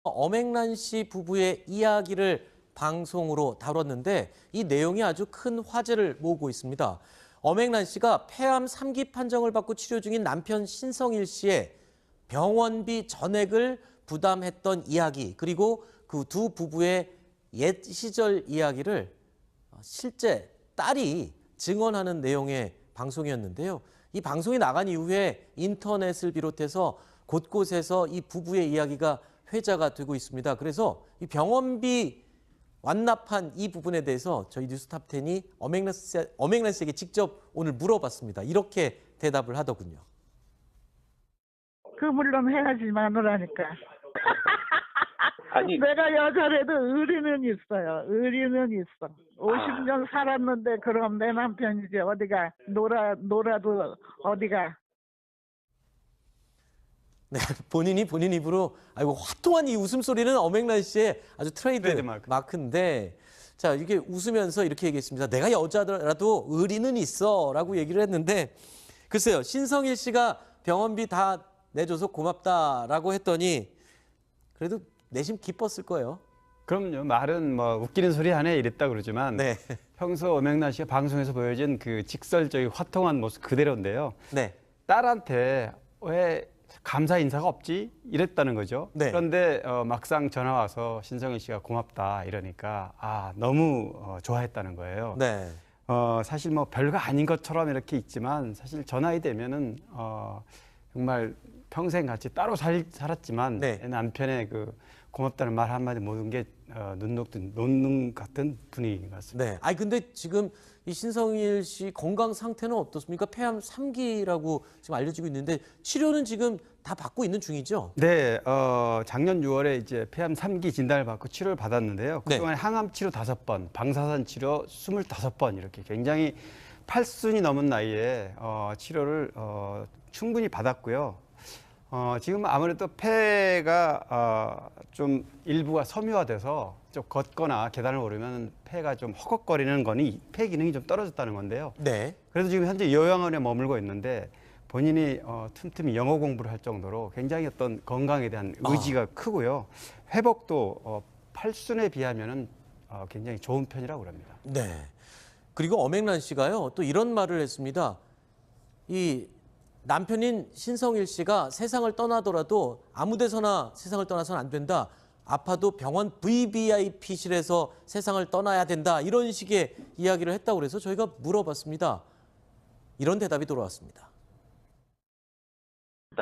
엄앵란 씨 부부의 이야기를 방송으로 다뤘는데 이 내용이 아주 큰 화제를 모으고 있습니다. 엄앵란 씨가 폐암 3기 판정을 받고 치료 중인 남편 신성일 씨의 병원비 전액을 부담했던 이야기, 그리고 그 두 부부의 옛 시절 이야기를 실제 딸이 증언하는 내용의 방송이었는데요. 이 방송이 나간 이후에 인터넷을 비롯해서 곳곳에서 이 부부의 이야기가 회자가 되고 있습니다. 그래서 이 병원비 완납한 이 부분에 대해서 저희 뉴스탑10이 엄앵란 씨에게 직접 오늘 물어봤습니다. 이렇게 대답을 하더군요. 그 물론 해야지 마누라니까. 아니, 내가 여자라도 의리는 있어요. 의리는 있어. 50년 살았는데 그럼 내 남편이지 어디가 놀아도 어디가. 네, 본인이 본인 입으로 아이고 화통한 이 웃음소리는 엄앵란 씨의 아주 트레이드 마크인데, 자, 이게 웃으면서 이렇게 얘기했습니다. 내가 여자라도 의리는 있어라고 얘기를 했는데, 글쎄요, 신성일 씨가 병원비 다 내줘서 고맙다라고 했더니 그래도 내심 기뻤을 거예요. 그럼요. 말은 뭐 웃기는 소리 하네 이랬다 그러지만 네. 평소 엄앵란 씨가 방송에서 보여진 그 직설적인 화통한 모습 그대로인데요. 네. 딸한테 왜 감사 인사가 없지? 이랬다는 거죠. 네. 그런데 막상 전화 와서 신성일 씨가 고맙다 이러니까 너무 좋아했다는 거예요. 네. 사실 뭐 별거 아닌 것처럼 이렇게 있지만 사실 전화이 되면은 정말 평생 같이 따로 살았지만 네. 남편의 그 고맙다는 말 한마디 모든 게 논능 같은 분위기인 것 같습니다. 네. 아니 근데 지금 이 신성일 씨 건강 상태는 어떻습니까? 폐암 3기라고 지금 알려지고 있는데 치료는 지금 다 받고 있는 중이죠? 네, 작년 6월에 이제 폐암 3기 진단을 받고 치료를 받았는데요. 그동안 항암 치료 5번, 방사선 치료 25번 이렇게 굉장히 8순이 넘은 나이에 치료를 충분히 받았고요. 지금 아무래도 폐가 좀 일부가 섬유화돼서 좀 걷거나 계단을 오르면 폐가 좀 허걱거리는 거니 폐 기능이 좀 떨어졌다는 건데요. 네. 그래서 지금 현재 요양원에 머물고 있는데 본인이 틈틈이 영어 공부를 할 정도로 굉장히 어떤 건강에 대한 의지가 크고요. 회복도 8순에 비하면은 굉장히 좋은 편이라고 합니다. 네. 그리고 엄앵란 씨가요, 또 이런 말을 했습니다. 이 남편인 신성일 씨가 세상을 떠나더라도 아무 데서나 세상을 떠나서는 안 된다. 아파도 병원 VVIP실에서 세상을 떠나야 된다. 이런 식의 이야기를 했다고 그래서 저희가 물어봤습니다. 이런 대답이 돌아왔습니다.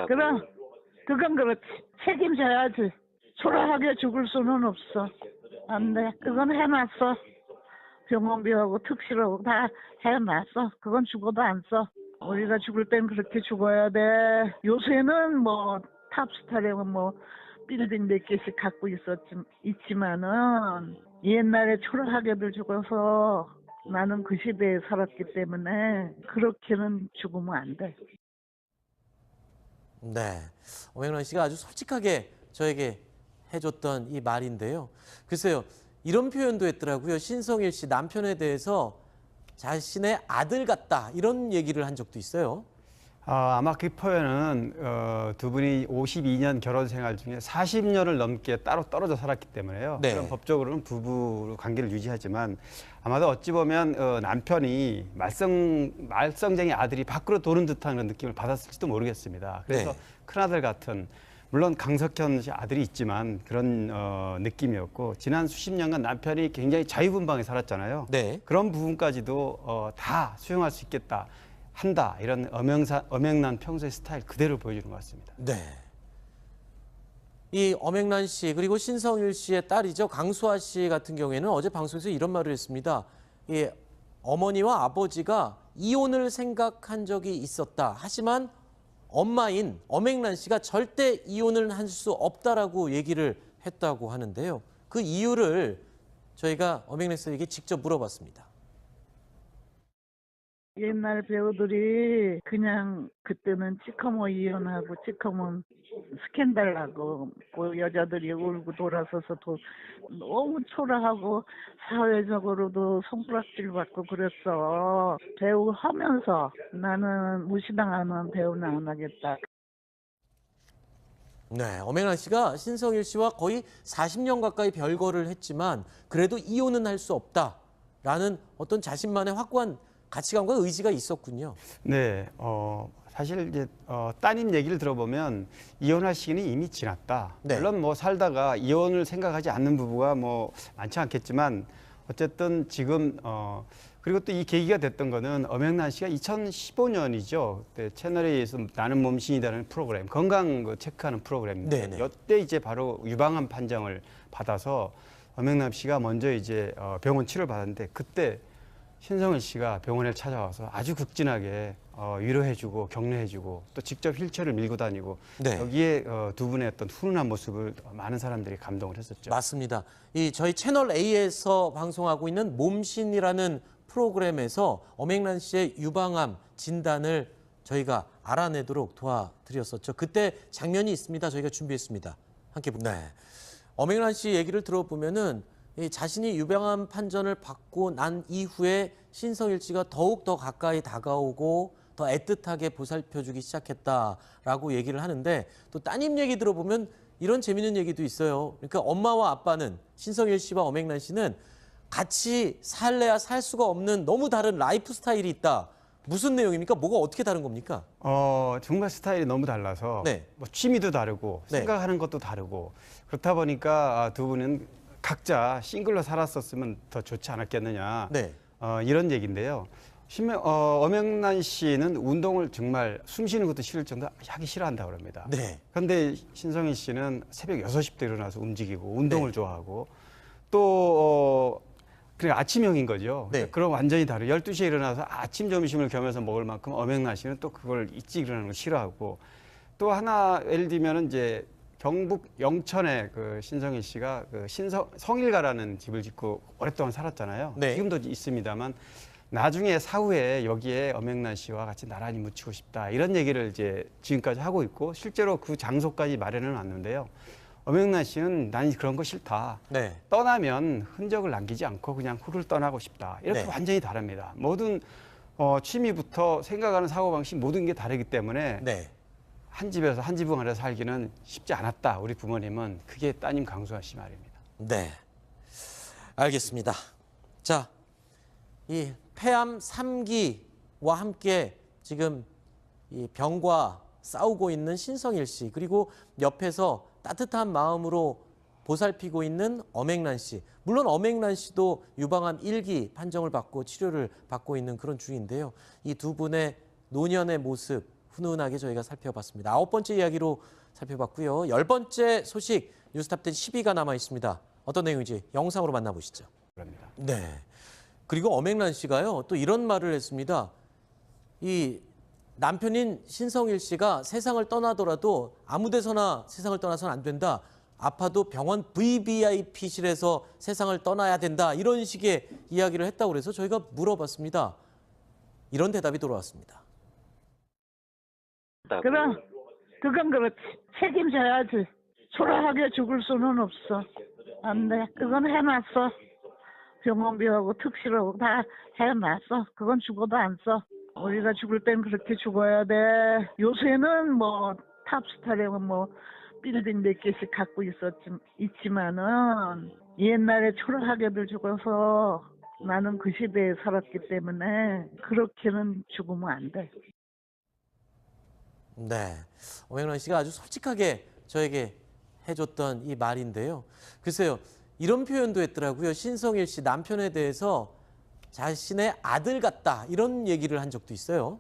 그럼 그건 그렇지. 책임져야지. 초라하게 죽을 수는 없어. 안 돼. 그건 해놨어. 병원비하고 특실하고 다 해놨어. 그건 죽어도 안 써. 우리가 죽을 땐 그렇게 죽어야 돼. 요새는 뭐 탑스타라고 뭐 빌딩 몇 개씩 갖고 있지만은 옛날에 초라하게들 죽어서 나는 그 시대에 살았기 때문에 그렇게는 죽으면 안 돼. 네. 엄앵란 씨가 아주 솔직하게 저에게 해줬던 이 말인데요. 글쎄요, 이런 표현도 했더라고요. 신성일 씨 남편에 대해서 자신의 아들 같다 이런 얘기를 한 적도 있어요. 아마 그 표현은 두 분이 52년 결혼 생활 중에 40년을 넘게 따로 떨어져 살았기 때문에요. 네. 그럼 법적으로는 부부 관계를 유지하지만 아마도 어찌 보면 남편이 말썽쟁이 아들이 밖으로 도는 듯한 그런 느낌을 받았을지도 모르겠습니다. 그래서 네. 큰아들 같은, 물론 강석현 씨 아들이 있지만 그런 느낌이었고, 지난 수십 년간 남편이 굉장히 자유분방하게 살았잖아요. 네. 그런 부분까지도 다 수용할 수 있겠다, 한다, 이런 엄앵란 평소의 스타일 그대로 보여주는 것 같습니다. 네. 이 엄앵란 씨 그리고 신성일 씨의 딸이죠. 강수아 씨 같은 경우에는 어제 방송에서 이런 말을 했습니다. 이 어머니와 아버지가 이혼을 생각한 적이 있었다. 하지만 엄마인 엄앵란 씨가 절대 이혼을 할 수 없다라고 얘기를 했다고 하는데요. 그 이유를 저희가 엄앵란 씨에게 직접 물어봤습니다. 옛날 배우들이 그냥 그때는 시커먼 이혼하고 시커먼 스캔들 나고 그 여자들이 울고 돌아서서 너무 초라하고 사회적으로도 손가락질 받고 그랬어. 배우 하면서 나는 무시당하는 배우는 안 하겠다. 네, 엄앵란 씨가 신성일 씨와 거의 40년 가까이 별거를 했지만 그래도 이혼은 할 수 없다라는 어떤 자신만의 확고한 가치관과 의지가 있었군요. 네, 사실 이제 따님 얘기를 들어보면 이혼할 시기는 이미 지났다. 네. 물론 뭐 살다가 이혼을 생각하지 않는 부부가 뭐 많지 않겠지만 어쨌든 지금 그리고 또 이 계기가 됐던 거는 엄앵란 씨가 2015년이죠. 그때 채널A에서 나는 몸신이라는 프로그램, 건강 그 체크하는 프로그램인데 네네. 이때 이제 바로 유방암 판정을 받아서 엄앵란 씨가 먼저 이제 병원 치료를 받았는데 그때 신성일 씨가 병원에 찾아와서 아주 극진하게 위로해주고 격려해주고 또 직접 휠체어를 밀고 다니고 네. 여기에 두 분의 어떤 훈훈한 모습을 많은 사람들이 감동을 했었죠. 맞습니다. 이 저희 채널 A에서 방송하고 있는 몸신이라는 프로그램에서 엄앵란 씨의 유방암 진단을 저희가 알아내도록 도와드렸었죠. 그때 장면이 있습니다. 저희가 준비했습니다. 함께 보죠. 네. 엄앵란 씨 얘기를 들어보면은 이 자신이 유방암 판정을 받고 난 이후에 신성일 씨가 더욱 더 가까이 다가오고 더 애틋하게 보살펴주기 시작했다라고 얘기를 하는데 또 따님 얘기 들어보면 이런 재밌는 얘기도 있어요. 그러니까 엄마와 아빠는 신성일 씨와 엄앵란 씨는 같이 살래야 살 수가 없는 너무 다른 라이프 스타일이 있다. 무슨 내용입니까? 뭐가 어떻게 다른 겁니까? 정말 스타일이 너무 달라서 네. 뭐 취미도 다르고 네. 생각하는 것도 다르고 그렇다 보니까 두 분은 각자 싱글로 살았었으면 더 좋지 않았겠느냐 네. 이런 얘기인데요. 엄앵란 씨는 운동을 정말 숨 쉬는 것도 싫을 정도로 하기 싫어한다고 합니다. 네. 그런데 신성일 씨는 새벽 6시부터 일어나서 움직이고 운동을 네. 좋아하고 또 그래 아침형인 거죠. 네. 그럼 완전히 다르. 12시에 일어나서 아침 점심을 겸해서 먹을 만큼 엄앵란 씨는 또 그걸 일찍 일어나는 걸 싫어하고 또 하나 예를 들면은 이제 경북 영천에 그 신성일 씨가 그 성일가라는 집을 짓고 오랫동안 살았잖아요. 네. 지금도 있습니다만 나중에 사후에 여기에 엄앵란 씨와 같이 나란히 묻히고 싶다 이런 얘기를 이제 지금까지 하고 있고 실제로 그 장소까지 마련해 놨는데요. 엄앵란 씨는 난 그런 거 싫다. 네. 떠나면 흔적을 남기지 않고 그냥 훌훌 떠나고 싶다. 이렇게 네. 완전히 다릅니다. 모든 취미부터 생각하는 사고방식 모든 게 다르기 때문에 네. 한 집에서 한 지붕 아래 살기는 쉽지 않았다. 우리 부모님은 그게 따님 강수아 씨 말입니다. 네. 알겠습니다. 자, 이 폐암 3기와 함께 지금 이 병과 싸우고 있는 신성일 씨 그리고 옆에서 따뜻한 마음으로 보살피고 있는 엄앵란 씨. 물론 엄앵란 씨도 유방암 1기 판정을 받고 치료를 받고 있는 그런 중인데요. 이 두 분의 노년의 모습 훈훈하게 저희가 살펴봤습니다. 9번째 이야기로 살펴봤고요. 10번째 소식 뉴스탑10 10위가 남아 있습니다. 어떤 내용인지 영상으로 만나보시죠. 그럽니다. 네. 그리고 엄앵란 씨가요. 또 이런 말을 했습니다. 이 남편인 신성일 씨가 세상을 떠나더라도 아무 데서나 세상을 떠나서는 안 된다. 아파도 병원 VVIP실에서 세상을 떠나야 된다. 이런 식의 이야기를 했다고 그래서 저희가 물어봤습니다. 이런 대답이 돌아왔습니다. 그럼 그건 그렇지. 책임져야지. 초라하게 죽을 수는 없어. 안 돼. 그건 해놨어. 병원비하고 특실하고 다 해놨어. 그건 죽어도 안 써. 우리가 죽을 땐 그렇게 죽어야 돼. 요새는 뭐 탑스타라고 뭐 빌딩 몇 개씩 갖고 있지만은 옛날에 초라하게들 죽어서 나는 그 시대에 살았기 때문에 그렇게는 죽으면 안 돼. 네, 엄앵란 씨가 아주 솔직하게 저에게 해줬던 이 말인데요. 글쎄요, 이런 표현도 했더라고요. 신성일 씨 남편에 대해서 자신의 아들 같다 이런 얘기를 한 적도 있어요.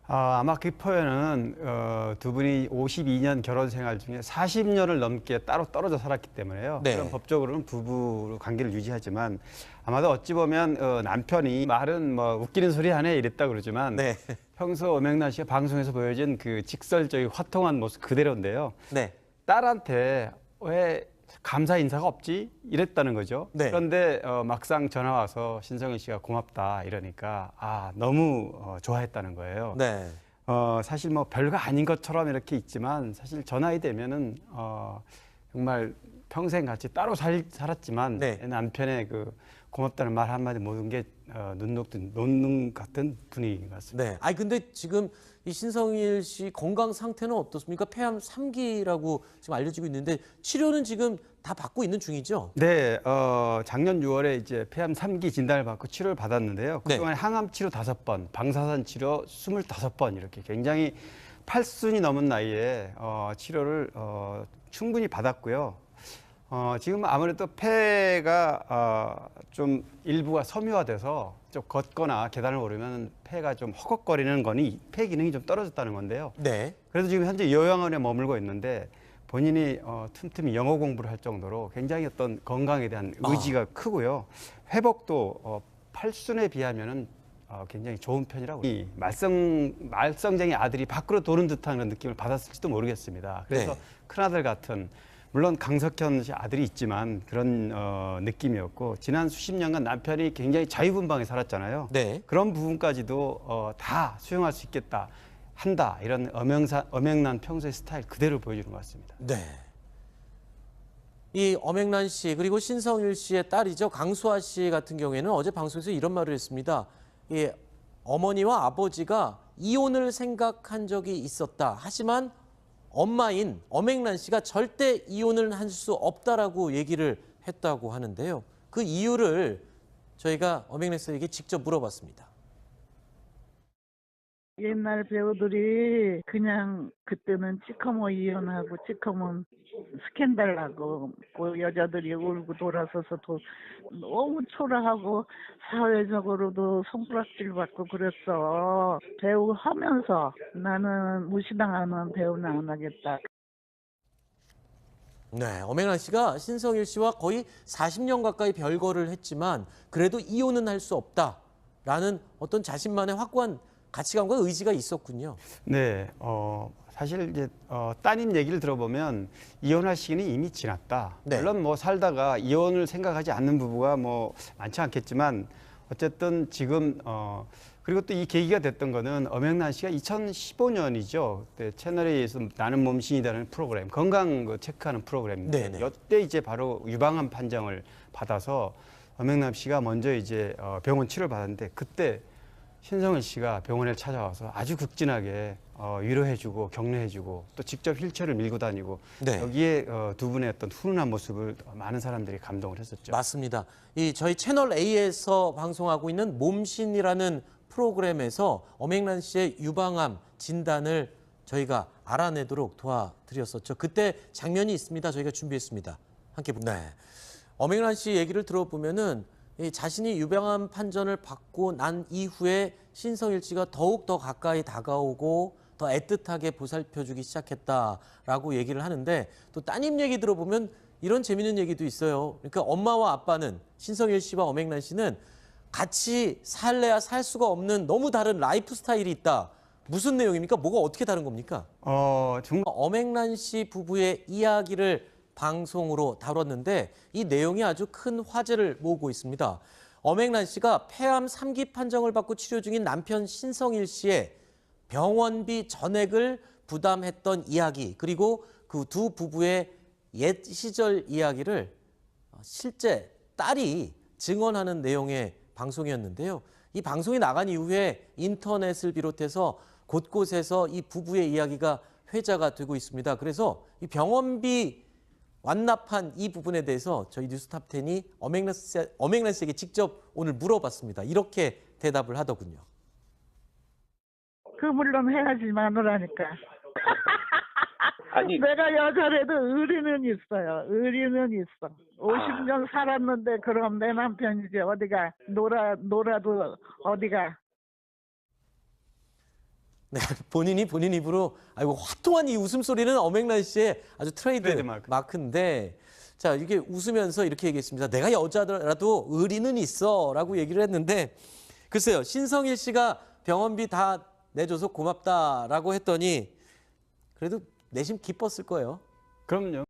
아마 그 표현은 두 분이 52년 결혼 생활 중에 40년을 넘게 따로 떨어져 살았기 때문에요. 네. 그럼 법적으로는 부부 관계를 유지하지만 아마도 어찌 보면 남편이 말은 뭐 웃기는 소리 하네 이랬다 그러지만 네, 평소 엄앵란 씨가 방송에서 보여준 그 직설적인 화통한 모습 그대로인데요. 네, 딸한테 왜 감사 인사가 없지? 이랬다는 거죠. 네. 그런데 막상 전화 와서 신성일 씨가 고맙다 이러니까 너무 좋아했다는 거예요. 네, 사실 뭐 별거 아닌 것처럼 이렇게 있지만 사실 저 나이 되면은 정말 평생 같이 따로 살았지만 네. 남편의 그 고맙다는 말 한마디 모든 게 눈눈 같은 분위기인 것 같습니다. 네. 아니 근데 지금 이 신성일 씨 건강 상태는 어떻습니까? 폐암 3기라고 지금 알려지고 있는데 치료는 지금 다 받고 있는 중이죠? 네, 작년 6월에 이제 폐암 3기 진단을 받고 치료를 받았는데요. 네. 그동안 항암 치료 5번, 방사선 치료 25번 이렇게 굉장히 8순이 넘은 나이에 치료를 충분히 받았고요. 지금 아무래도 폐가 좀 일부가 섬유화돼서 좀 걷거나 계단을 오르면 폐가 좀 허걱거리는 거니 폐 기능이 좀 떨어졌다는 건데요. 네. 그래서 지금 현재 요양원에 머물고 있는데 본인이 틈틈이 영어 공부를 할 정도로 굉장히 어떤 건강에 대한 의지가 크고요. 회복도 8순에 비하면은 굉장히 좋은 편이라고. 이 말썽쟁이 아들이 밖으로 도는 듯한 그런 느낌을 받았을지도 모르겠습니다. 그래서 네. 큰아들 같은 물론 강석현 씨 아들이 있지만 그런 느낌이었고 지난 수십 년간 남편이 굉장히 자유분방하게 살았잖아요. 네. 그런 부분까지도 다 수용할 수 있겠다. 한다 이런 엄앵란 평소의 스타일 그대로 보여주는 것 같습니다. 네. 이 엄앵란 씨 그리고 신성일 씨의 딸이죠. 강수아 씨 같은 경우에는 어제 방송에서 이런 말을 했습니다. 이 어머니와 아버지가 이혼을 생각한 적이 있었다. 하지만 엄마인 엄앵란 씨가 절대 이혼을 할 수 없다라고 얘기를 했다고 하는데요. 그 이유를 저희가 엄앵란 씨에게 직접 물어봤습니다. 옛날 배우들이 그냥 그때는 찌커머 이혼하고 찌커머 스캔들 나고 그 여자들이 울고 돌아서서 너무 초라하고 사회적으로도 손가락질 받고 그랬어. 배우 하면서 나는 무시당하는 배우는 안 하겠다. 네, 엄앵란 씨가 신성일 씨와 거의 40년 가까이 별거를 했지만 그래도 이혼은 할 수 없다라는 어떤 자신만의 확고한 가치관과 의지가 있었군요. 네, 사실 이제 따님 얘기를 들어보면 이혼할 시기는 이미 지났다. 네. 물론 뭐 살다가 이혼을 생각하지 않는 부부가 뭐 많지 않겠지만 어쨌든 지금 그리고 또 이 계기가 됐던 거는 엄앵란 씨가 2015년이죠. 그때 채널A에서 나는 몸신이라는 프로그램, 건강 체크하는 프로그램인데 네네. 이때 이제 바로 유방암 판정을 받아서 엄앵란 씨가 먼저 이제 병원 치료를 받았는데 그때 신성일 씨가 병원에 찾아와서 아주 극진하게 위로해주고 격려해주고 또 직접 휠체어를 밀고 다니고 네. 여기에 두 분의 어떤 훈훈한 모습을 많은 사람들이 감동을 했었죠. 맞습니다. 이 저희 채널 A에서 방송하고 있는 몸신이라는 프로그램에서 엄앵란 씨의 유방암 진단을 저희가 알아내도록 도와드렸었죠. 그때 장면이 있습니다. 저희가 준비했습니다. 함께 네. 엄앵란 씨 얘기를 들어보면은 자신이 유방암 판정을 받고 난 이후에 신성일 씨가 더욱 더 가까이 다가오고 더 애틋하게 보살펴주기 시작했다라고 얘기를 하는데 또 따님 얘기 들어보면 이런 재밌는 얘기도 있어요. 그러니까 엄마와 아빠는 신성일 씨와 엄앵란 씨는 같이 살래야 살 수가 없는 너무 다른 라이프 스타일이 있다. 무슨 내용입니까? 뭐가 어떻게 다른 겁니까? 정말 엄앵란 씨 부부의 이야기를 방송으로 다뤘는데 이 내용이 아주 큰 화제를 모으고 있습니다. 엄앵란 씨가 폐암 3기 판정을 받고 치료 중인 남편 신성일 씨의 병원비 전액을 부담했던 이야기 그리고 그 두 부부의 옛 시절 이야기를 실제 딸이 증언하는 내용의 방송이었는데요. 이 방송이 나간 이후에 인터넷을 비롯해서 곳곳에서 이 부부의 이야기가 회자가 되고 있습니다. 그래서 이 병원비 완납한 이 부분에 대해서 저희 뉴스탑10이 엄앵란 씨에게 직접 오늘 물어봤습니다. 이렇게 대답을 하더군요. 그 물론 해야지 마누라니까. 아니, 내가 여자라도 의리는 있어요. 의리는 있어. 50년 살았는데 그럼 내 남편이지 어디가 놀아도 어디가. 네, 본인 입으로 아이고 화통한 이 웃음소리는 엄앵란 씨의 아주 트레이드 마크인데 자 이게 웃으면서 이렇게 얘기했습니다. 내가 여자라도 의리는 있어라고 얘기를 했는데 글쎄요 신성일 씨가 병원비 다 내줘서 고맙다라고 했더니 그래도 내심 기뻤을 거예요. 그럼요.